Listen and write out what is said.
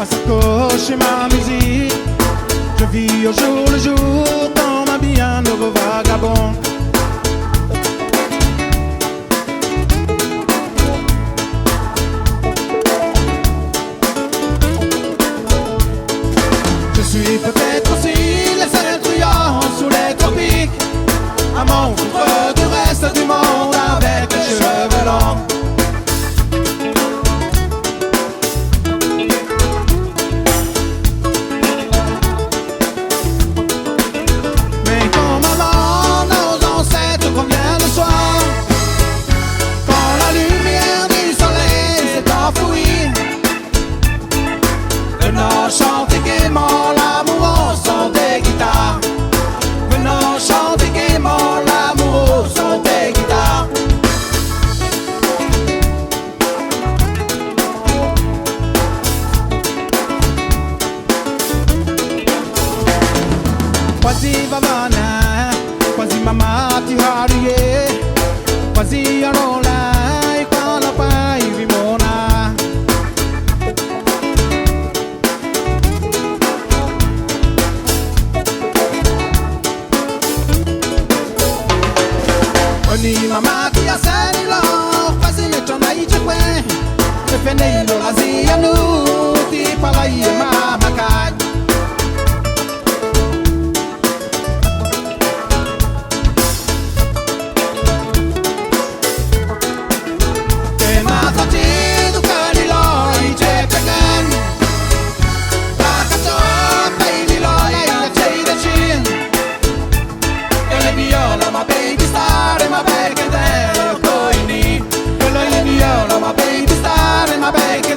à s'accrocher ma musique. Je vis au jour le jour comme un bienheureux vagabond. Je suis peut-être aussi les seuls truands sous les tropiques, un monstre du reste du monde avec les cheveux longs. Mais comme avant nos ancêtres conviennent le soir, quand la lumière du soleil s'est enfouie, venons chanter gaiement l'amour au son des guitares. Venons chanter gaiement l'amour au son des guitares. Quasi vavana, quasi mamati harie, quasi arola, quala pai vimona. Oni mamati asani lo, quasi metona ichekwe, efene ilo lazia nu, ti palai mama kai. My baby star and my bag and then my baby star and my bag.